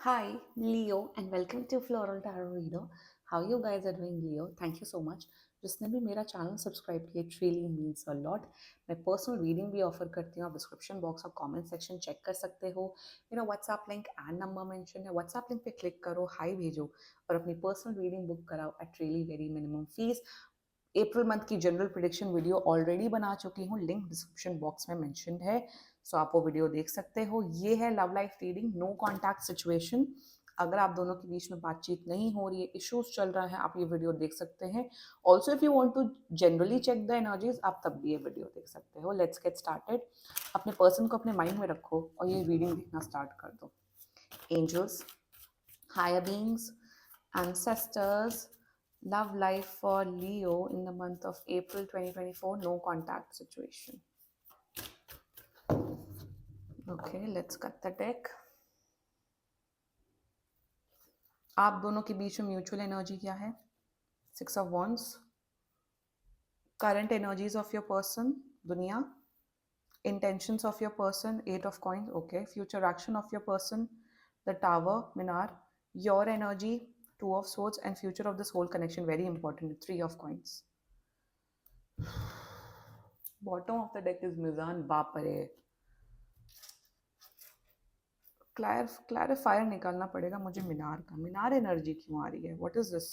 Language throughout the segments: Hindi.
Hi, Leo, and welcome to Floral Tarot Reader. How you guys are doing, Leo? Thank you so much. जिसने भी मेरा चैनल सब्सक्राइब किया, it really means a lot. मैं पर्सनल रीडिंग भी ऑफर करती हूँ. आप डिस्क्रिप्शन बॉक्स और कमेंट सेक्शन चेक कर सकते हो. मेरा WhatsApp link and number mention है. व्हाट्सएप लिंक पे क्लिक करो, हाई भेजो और अपनी पर्सनल रीडिंग बुक कराओ at really very minimum fees. April month की जनरल प्रिडिक्शन वीडियो ऑलरेडी बना चुकी हूँ, लिंक डिस्क्रिप्शन बॉक्स में मेंशन्ड है, सो आप वो वीडियो देख सकते हो. ये है love life reading, no contact situation. अगर आप दोनों के बीच में बातचीत नहीं हो रही है, इश्यूज चल रहा है, आप ये वीडियो देख सकते हैं. Also if you want to generally check the energies, आप तब भी ये वीडियो देख सकते हो. Let's get started. अपने पर्सन को अपने माइंड में रखो और ये रीडिंग देखना स्टार्ट कर दो. Angels, higher beings, ancestors, love life for Leo in the month of April 2024, no contact situation. Okay, let's cut the deck. आप दोनों के बीच में म्यूचुअल एनर्जी क्या है? 6 of Wands. Current energies of your person, दुनिया. Intentions of your person, 8 of Coins. Okay, future action of your person, the Tower, Minar. Your energy, 2 of Swords, and future of this whole connection, very important, 3 of Coins. Bottom of the deck is Mizan. बाप रे, क्लैरिफायर निकालना पड़ेगा मुझे मीनार का. मीनार एनर्जी क्यों आ रही है? What is this?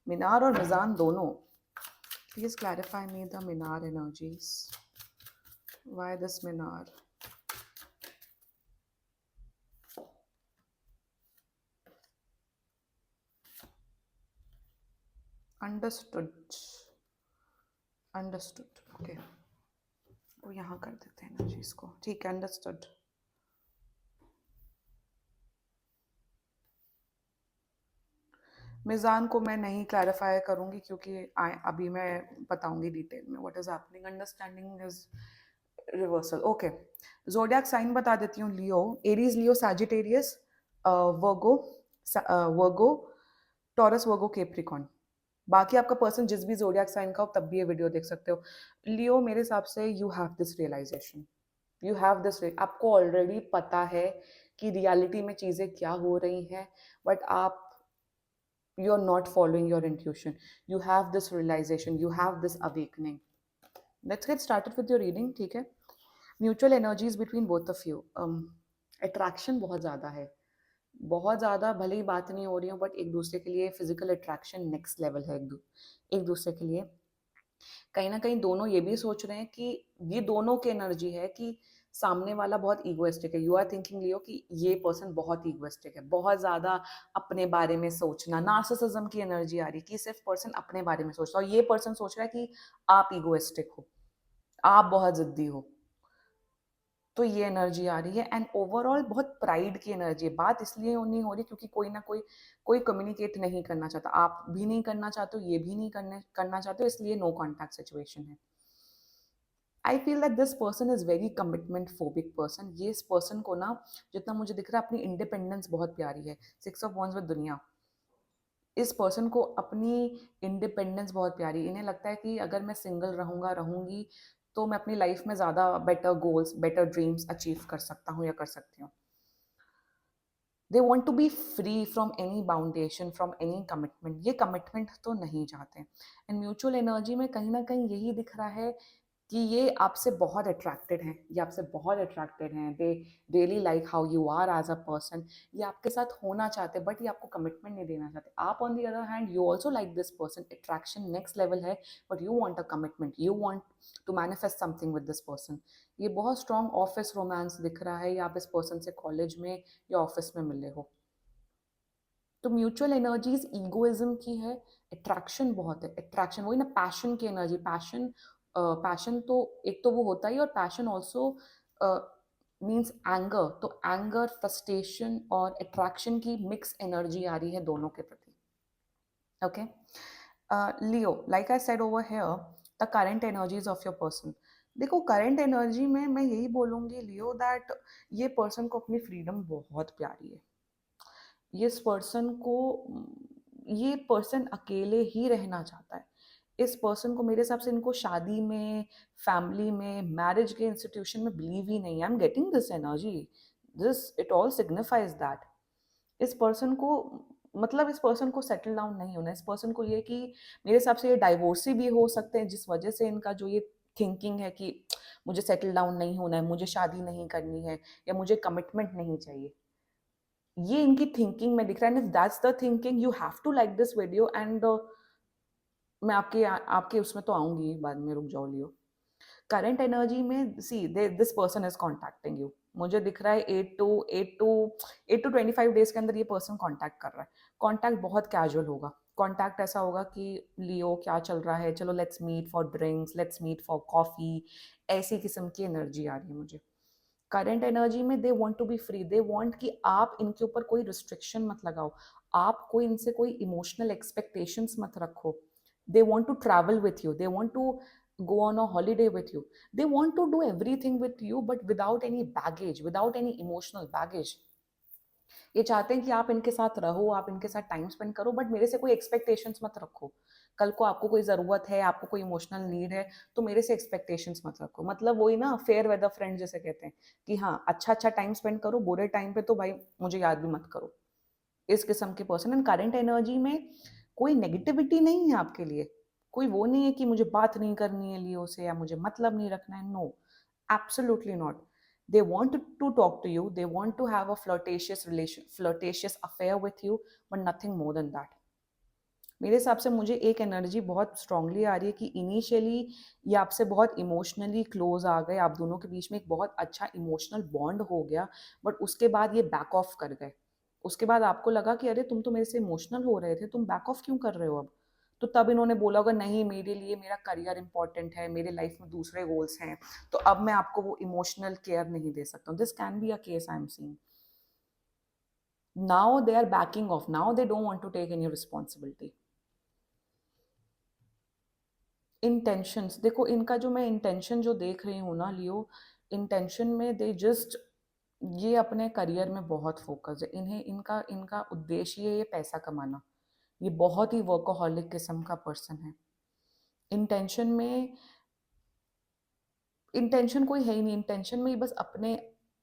मीनार और मिजान दोनों. Please clarify me the Minar energies. Why this Minar? Understood, understood. Okay, वो यहाँ कर देते हैं एनर्जीज को. ठीक है, अंडरस्टूड. मिजान को मैं नहीं क्लैरिफाई करूंगी क्योंकि अभी मैं बताऊंगी डिटेल में what is happening. Understanding is reversal. Okay, zodiac sign बता देती हूँ. Leo, Aries, Leo, Sagittarius, Virgo, Virgo, Taurus, Virgo, Capricorn. बाकी आपका पर्सन जिस भी जोडियाक साइन का हो तब भी ये वीडियो देख सकते हो. लियो, मेरे हिसाब से you have this realisation, you have this, आपको ऑलरेडी पता है कि रियलिटी में चीज़ें क्या हो रही हैं, बट आप you are not following your intuition. You have this realization, you have this awakening. Let's get started with your reading. ठीक है. Mutual energies between both of you. Attraction बहुत ज़्यादा है, बहुत ज़्यादा. भले ही बात नहीं हो रही हो बट एक दूसरे के लिए फिजिकल अट्रैक्शन नेक्स्ट लेवल है. एक दूसरे के लिए कहीं ना कहीं दोनों ये भी सोच रहे हैं कि ये दोनों की एनर्जी है कि सामने वाला बहुत ईगोइस्टिक है. यू आर थिंकिंग लियो कि ये पर्सन बहुत ईगोइस्टिक है, बहुत ज़्यादा अपने बारे में सोचना. नार्सिसिज्म की एनर्जी आ रही है कि सिर्फ पर्सन अपने बारे में सोचता है और ये पर्सन सोच रहा है कि आप ईगोइस्टिक हो, आप बहुत ज़िद्दी हो. तो ये एनर्जी आ रही है एंड ओवरऑल बहुत प्राइड की एनर्जी है. बात इसलिए नहीं हो रही क्योंकि कोई ना कोई कम्युनिकेट नहीं करना चाहता. आप भी नहीं करना चाहते हो, ये भी नहीं करना चाहते हो, इसलिए नो कॉन्टैक्ट सिचुएशन है. I feel that this person is very commitment phobic person. ये इस पर्सन को ना, जितना मुझे दिख रहा है, अपनी इंडिपेंडेंस बहुत प्यारी है. 6 ऑफ वॉन्ड्स विद दुनिया. इस पर्सन को अपनी इंडिपेंडेंस बहुत प्यारी. इन्हें लगता है कि अगर मैं सिंगल रहूंगी तो मैं अपनी लाइफ में ज़्यादा better goals, better dreams achieve कर सकता हूँ या कर सकती हूँ. They want to be free from any boundation, from any commitment. ये कमिटमेंट तो नहीं चाहते. एंड म्यूचुअल एनर्जी में कहीं ना कहीं यही दिख रहा है कि ये आपसे बहुत अट्रैक्टेड हैं, ये आपसे बहुत अट्रैक्टेड हैं. They really like how you are as a person. ये आपके साथ होना चाहते बट ये आपको कमिटमेंट नहीं देना चाहते. आप on the other hand, you also like this person. Attraction next level है but you want a commitment, you want to manifest something with this person. ये बहुत स्ट्रॉन्ग ऑफिस रोमांस दिख रहा है, या आप इस पर्सन से कॉलेज में या ऑफिस में मिले हो. तो म्यूचुअल एनर्जीज ईगोइज्म की है, अट्रैक्शन बहुत है. अट्रैक्शन वही ना, पैशन की एनर्जी. पैशन तो एक तो वो होता ही, और पैशन ऑल्सो मीन्स एंगर. तो एंगर, फ्रस्ट्रेशन और अट्रैक्शन की मिक्स एनर्जी आ रही है दोनों के प्रति. Okay, Leo, like I said over here, the current energies of your person. देखो, करंट एनर्जी में मैं यही बोलूँगी लियो दैट ये पर्सन को अपनी फ्रीडम बहुत प्यारी है. इस पर्सन को, ये पर्सन अकेले ही रहना चाहता है. इस पर्सन को, मेरे हिसाब से, इनको शादी में, फैमिली में, मैरिज के इंस्टीट्यूशन में बिलीव ही नहीं है. आई am getting this energy. This it all signifies that इस पर्सन को मतलब इस पर्सन को सेटल डाउन नहीं होना है। इस पर्सन को ये कि मेरे हिसाब से ये डाइवोर्सी भी हो सकते हैं, जिस वजह से इनका जो ये थिंकिंग है कि मुझे सेटल डाउन नहीं होना है, मुझे शादी नहीं करनी है या मुझे कमिटमेंट नहीं चाहिए। ये इनकी थिंकिंग में दिख रहा है and if that's the thinking you have to like this video and मैं आपके उसमें तो आऊँगी बाद में, रुक जाओ लियो। करंट एनर्जी में see this person is contacting you. मुझे दिख रहा है 8 to 25 डेज के अंदर ये पर्सन कॉन्टैक्ट कर रहा है। कॉन्टैक्ट बहुत कैजुअल होगा। कॉन्टैक्ट ऐसा होगा कि लियो क्या चल रहा है, चलो let's meet for drinks, let's meet for coffee, ऐसी किस्म की एनर्जी आ रही है मुझे। करंट एनर्जी में they want to be free, they want कि आप इनके ऊपर कोई रिस्ट्रिक्शन मत लगाओ, आप कोई इनसे कोई इमोशनल एक्सपेक्टेशंस मत रखो। They want to travel with you, they want to go on a holiday with you, they want to do everything with you but without any baggage, without any emotional baggage. ये चाहते हैं कि आप इनके साथ रहो, आप इनके साथ टाइम स्पेंड करो, बट मेरे से कोई एक्सपेक्टेशंस मत रखो। कल को आपको कोई ज़रूरत है, आपको कोई इमोशनल नीड है, तो मेरे से एक्सपेक्टेशंस मत रखो। मतलब वही ना, फेयर वेदर फ्रेंड जैसे कहते हैं कि हाँ, अच्छा-अच्छा टाइम स्पेंड करो, बुरे टाइम पे तो भाई मुझे याद भी मत करो। इस किस्म के पर्सन एंड करंट एनर्जी में कोई नेगेटिविटी नहीं है आपके लिए। कोई वो नहीं है कि मुझे बात नहीं करनी है लियो से या मुझे मतलब नहीं रखना है, no, absolutely not. They want to talk to you, they want to have a flirtatious affair with you, but nothing more than that. मेरे हिसाब से मुझे एक एनर्जी बहुत स्ट्रांगली आ रही है कि इनिशियली ये आपसे बहुत इमोशनली क्लोज आ गए, आप दोनों के बीच में एक बहुत अच्छा इमोशनल बॉन्ड हो गया, बट उसके बाद ये बैक ऑफ कर गए। उसके बाद आपको लगा कि अरे तुम तो मेरे से इमोशनल हो रहे थे, तुम बैक ऑफ क्यों कर रहे हो अब? तो तब इन्होंने बोला होगा नहीं, मेरे लिए मेरा करियर इंपॉर्टेंट है, मेरे लाइफ में दूसरे गोल्स हैं, तो अब मैं आपको वो इमोशनल केयर नहीं दे सकता हूँ। This can be a case I am seeing. Now they are backing off, now they don't want to take any responsibility. Intentions देखो, इनका जो मैं इंटेंशन जो देख रही हूँ ना लियो, इंटेंशन में दे जस्ट, ये अपने करियर में बहुत फोकस है इन्हें, इनका इनका उद्देश्य ये पैसा कमाना। ये बहुत ही वर्कोहॉलिक किस्म का पर्सन है। इंटेंशन में, इंटेंशन कोई है ही नहीं। इंटेंशन में ये बस अपने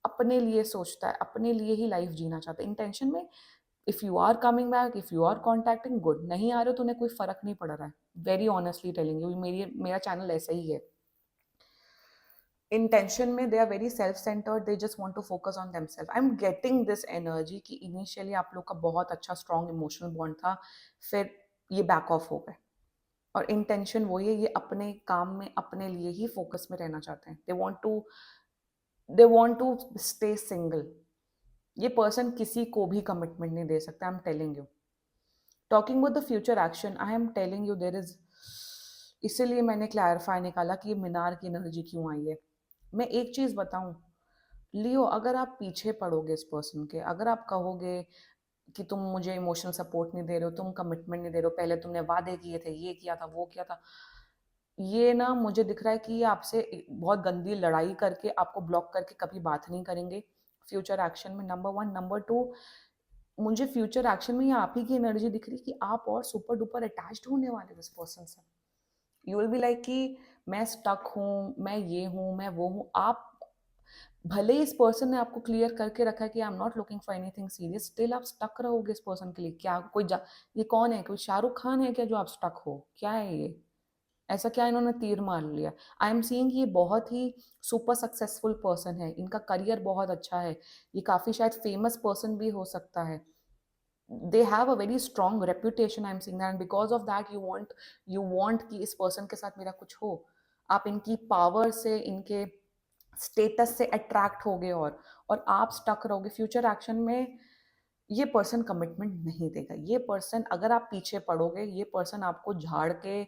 अपने लिए सोचता है, अपने लिए ही लाइफ जीना चाहता है। इंटेंशन में if you are coming back, if you are contacting, good. नहीं आ रहे हो तो उन्हें कोई फर्क नहीं पड़ रहा है। वेरी ऑनेस्टली टेलिंग यू, मेरा चैनल ऐसा ही है। इंटेंशन में they are very self centred, they just want to focus on themselves. I am getting this energy कि इनिशियली आप लोग का बहुत अच्छा स्ट्रॉन्ग इमोशनल बॉन्ड था, फिर ये बैक ऑफ हो गए। और इंटेंशन वही है, ये अपने काम में अपने लिए ही फोकस में रहना चाहते हैं। They want to stay single. ये पर्सन किसी को भी कमिटमेंट नहीं दे सकता, I am telling you. Talking with the future action, I am telling you there is, इसीलिए मैंने क्लैरिफाई निकाला कि ये मीनार की एनर्जी क्यों आई है। मैं एक चीज बताऊं लियो, अगर आप पीछे पड़ोगे इस पर्सन के, अगर आप कहोगे कि तुम मुझे इमोशनल सपोर्ट नहीं दे रहे हो, तुम कमिटमेंट नहीं दे रहे हो, पहले तुमने वादे किए थे, ये किया था, वो किया था, ये ना मुझे दिख रहा है कि ये आपसे बहुत गंदी लड़ाई करके आपको ब्लॉक करके कभी बात नहीं करेंगे फ्यूचर एक्शन में, नंबर वन। नंबर टू, मुझे फ्यूचर एक्शन में ये आप ही की एनर्जी दिख रही है कि आप और सुपर डुपर अटैच्ड होने वाले हो इस पर्सन से। यू विल बी लाइक कि मैं स्टक हूँ, मैं ये हूँ, मैं वो हूँ। आप भले ही इस पर्सन ने आपको क्लियर करके रखा है कि I am not looking for anything serious, still आप स्टक रहोगे इस पर्सन के लिए। क्या कोई ये कौन है? कोई शाहरुख खान है क्या जो आप स्टक हो? क्या है ये? ऐसा क्या इन्होंने तीर मार लिया? आई एम सीइंग ये बहुत ही सुपर सक्सेसफुल पर्सन है, इनका करियर बहुत अच्छा है, ये काफी शायद फेमस पर्सन भी हो सकता है। They have a very strong reputation, I am seeing that, and because of that you want कि इस पर्सन के साथ मेरा कुछ हो। आप इनकी पावर से, इनके स्टेटस से अट्रैक्ट होगे और आप स्टक रहोगे फ्यूचर एक्शन में। ये पर्सन कमिटमेंट नहीं देगा। ये पर्सन, अगर आप पीछे पड़ोगे, ये पर्सन आपको झाड़ के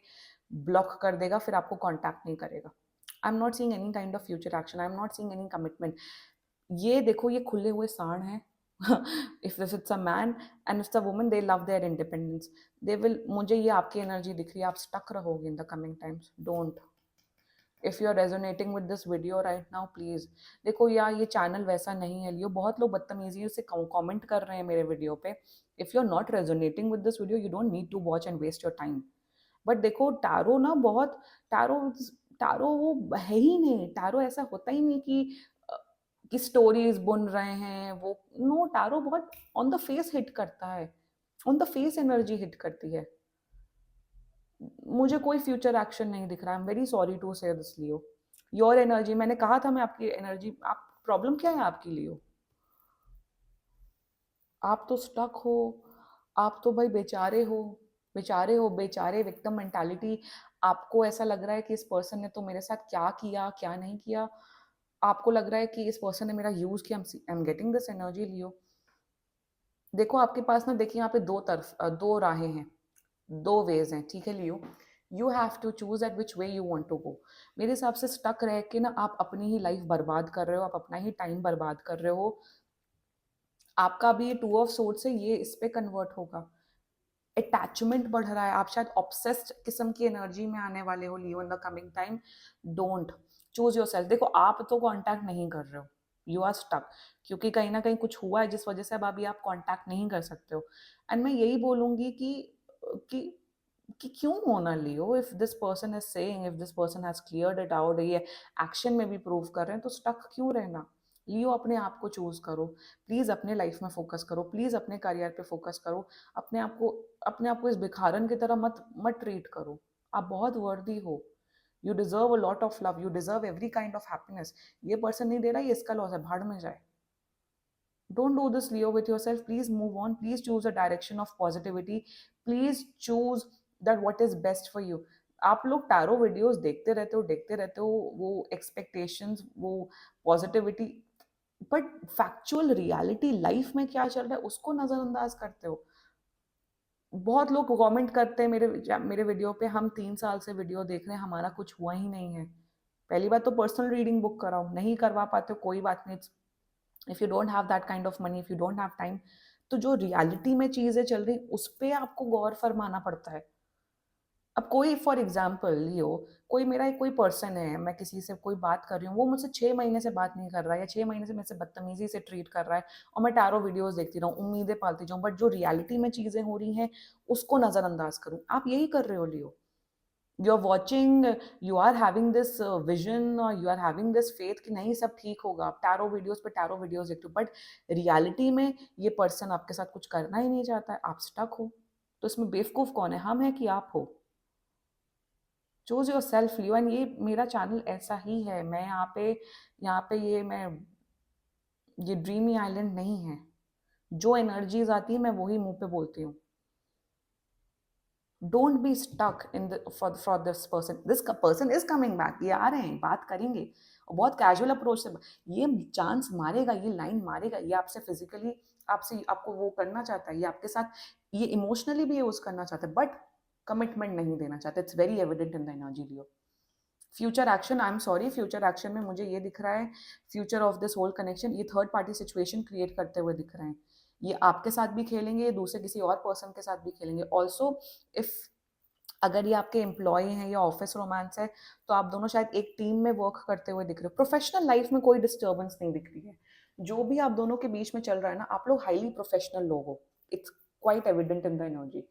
ब्लॉक कर देगा, फिर आपको कांटेक्ट नहीं करेगा। I am not seeing any kind of future action, I am not seeing any commitment. ये देखो, ये खुले हुए सांड हैं। If this it's a man and it's a woman, they love their independence, they will, मुझे ये आपकी एनर्जी दिख रही है, आप स्टक रहोगे in the coming times. Don't, if you are resonating with this video right now, please. देखो यार, ये चैनल वैसा नहीं है लियो, बहुत लोग बदतमीजी से कमेंट कर रहे हैं मेरे वीडियो पे। If you are not resonating with this video, you don't need to watch and waste your time. But देखो, टैरो ना बहुत, टैरो टैरो वो है ही नहीं। टैरो ऐसा होता ही नहीं कि कि स्टोरीज बुन रहे हैं वो, नो, टैरो बहुत ऑन द फेस हिट करता है, on the face energy hit करती है। मुझे कोई फ्यूचर एक्शन नहीं दिख रहा, I am very sorry to say this Leo. Your energy, मैंने कहा था मैं आपकी एनर्जी, आप प्रॉब्लम क्या है आपकी लियो? आप तो स्टक हो, आप तो भाई बेचारे हो, बेचारे हो, बेचारे, विक्टिम मेंटालिटी। आपको ऐसा लग रहा है कि इस पर्सन ने तो मेरे साथ क्या किया क्या नहीं किया, आपको लग रहा है कि इस पर्सन ने मेरा यूज किया। I am getting this energy Leo. देखो आपके पास ना, देखिए यहाँ पे दो राहें हैं, दो वेज हैं, ठीक है Leo. You have to choose at which way you want to go. मेरे हिसाब से स्टक रह के ना आप अपनी ही लाइफ बर्बाद कर रहे हो, आप अपना ही टाइम बर्बाद कर रहे हो। आपका भी ये टू ऑफ सोर्स है, ये इस पे कन्वर्ट होगा, अटैचमेंट बढ़ रहा है, आप शायद ऑब्सेस्ड किस्म की एनर्जी में आने वाले हो Leo in the coming time. Don't choose yourself. देखो आप तो कांटेक्ट नहीं कर रहे हो, यू आर स्टक, क्योंकि कहीं ना कहीं कुछ हुआ है जिस वजह से अब अभी आप कांटेक्ट नहीं कर सकते हो। एंड मैं यही बोलूंगी कि कि क्यों होना Leo, if this person is saying, if this person has cleared it out, ये एक्शन में भी प्रूव कर रहे हैं, तो स्टक क्यों रहना। लियो अपने आप को चूज करो, प्लीज अपने लाइफ में फोकस करो, प्लीज अपने करियर पे फोकस करो। अपने आप को इस भिखारन की तरह मत मत ट्रीट करो। आप बहुत वर्दी हो, you deserve a lot of love, you deserve every kind of happiness. ये पर्सन नहीं दे रहा, ये इसका लॉस है, भाड़ में जाए। Don't do this, Leo, with yourself. Please move on. Please choose a direction of positivity. Please choose that what is best for you. आप लोग टैरो वीडियोस देखते रहते हो, वो एक्सपेक्टेशंस, वो positivity, but factual reality life में क्या चल रहा है उसको नजरअंदाज करते हो। बहुत लोग कमेंट करते हैं मेरे वीडियो पे, हम 3 साल से वीडियो देख रहे हैं, हमारा कुछ हुआ ही नहीं है। पहली बात तो पर्सनल रीडिंग बुक कराओ, नहीं करवा पाते हो कोई बात नहीं, if you don't have that kind of money, if you don't have time, तो जो रियलिटी में चीजें चल रही उस पर आपको गौर फरमाना पड़ता है। अब कोई फॉर एग्जाम्पल लियो, कोई मेरा एक कोई पर्सन है, मैं किसी से कोई बात कर रही हूँ, वो मुझसे 6 महीने से बात नहीं कर रहा है, या 6 महीने से मेरे से बदतमीजी से ट्रीट कर रहा है, और मैं टैरो वीडियोस देखती रहूँ, उम्मीदें पालती जाऊँ, बट जो रियलिटी में चीजें हो रही हैं उसको नजरअंदाज करूँ। आप यही कर रहे हो Leo. You are watching, you are having this vision, और you are having this faith कि नहीं सब ठीक होगा, आप टैरो वीडियोस पे टैरो वीडियोस देखते हो, बट रियलिटी में ये पर्सन आपके साथ कुछ करना ही नहीं चाहता है, आप स्टक हो। तो इसमें बेवकूफ कौन है, हम है कि आप हो? Choose your self Leo. And ये मेरा चैनल ऐसा ही है, मैं यहाँ पे ये ड्रीमी आइलैंड नहीं है। जो एनर्जीज आती है मैं वही मुंह पे बोलती हूँ। Don't be stuck in the for this person, this person is coming back, ये आ रहे हैं, बात करेंगे, और बहुत कैजुअल अप्रोच से ये चांस मारेगा, ये लाइन मारेगा, ये आपसे फिजिकली, आपसे आपको वो करना चाहता है, ये आपके साथ, ये इमोशनली भी यूज करना चाहता है, बट कमिटमेंट नहीं देना चाहता। It's very evident in the energy Leo. Future action, I am sorry, future action में मुझे ये दिख रहा है, future of this whole connection, ये थर्ड पार्टी सिचुएशन क्रिएट करते हुए दिख रहे हैं। ये आपके साथ भी खेलेंगे, ये दूसरे किसी और पर्सन के साथ भी खेलेंगे। ऑल्सो इफ अगर ये आपके एम्प्लॉय हैं या ऑफिस रोमांस है, तो आप दोनों शायद एक टीम में वर्क करते हुए दिख रहे हो। प्रोफेशनल लाइफ में कोई डिस्टर्बेंस नहीं दिख रही है। जो भी आप दोनों के बीच में चल रहा है ना, आप लोग हाईली प्रोफेशनल लोग हो, it's quite evident in the energy.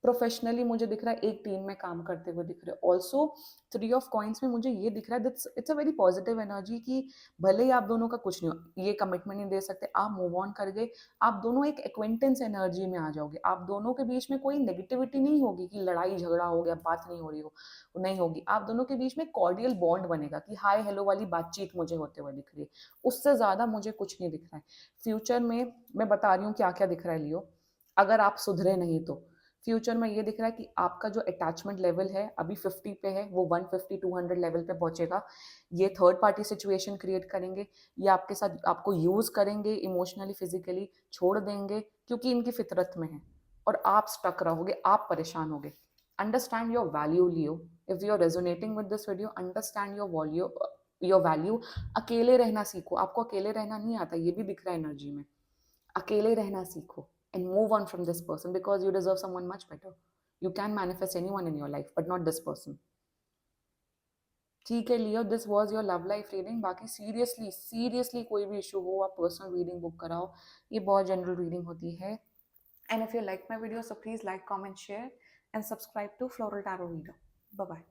Professionally मुझे दिख रहा है, एक टीम में काम करते हुए दिख रहे हो। ऑल्सो 3 ऑफ कॉइन्स में मुझे ये दिख रहा है, it's a very positive energy कि भले ही आप दोनों का कुछ नहीं हो, ये कमिटमेंट नहीं दे सकते, आप मूव ऑन कर गए, आप दोनों एक एक्वेंटेंस एनर्जी में आ जाओगे, आप दोनों के बीच में कोई नेगेटिविटी नहीं होगी कि लड़ाई झगड़ा हो गया, बात नहीं हो रही हो, नहीं होगी। आप दोनों के बीच में कॉर्डियल बॉन्ड बनेगा कि हाय हेलो वाली बातचीत मुझे होते हुए दिख रही है। उससे ज्यादा मुझे कुछ नहीं दिख रहा है। फ्यूचर में मैं बता रही हूँ क्या क्या दिख रहा है लियो, अगर आप सुधरे नहीं तो। फ्यूचर में ये दिख रहा है कि आपका जो अटैचमेंट लेवल है अभी 50 पे है, वो 150 200 लेवल पे पहुंचेगा। ये थर्ड पार्टी सिचुएशन क्रिएट करेंगे, ये आपके साथ आपको यूज करेंगे इमोशनली फिजिकली, छोड़ देंगे क्योंकि इनकी फितरत में है, और आप स्टक रहोगे, आप परेशान होगे। Understand your value Leo. If you are resonating with this video, understand your value. अकेले रहना सीखो, आपको अकेले रहना नहीं आता, ये भी दिख रहा है एनर्जी में। अकेले रहना सीखो and move on from this person because you deserve someone much better. You can manifest anyone in your life but not this person. ठीक है Leo, this was your love life reading. बाकी सीरियसली कोई भी इशू हो, आप पर्सनल रीडिंग बुक कराओ, ये बहुत जनरल रीडिंग होती है। And if you like my video, so please like, comment, share and subscribe to floral tarot reader. Bye bye.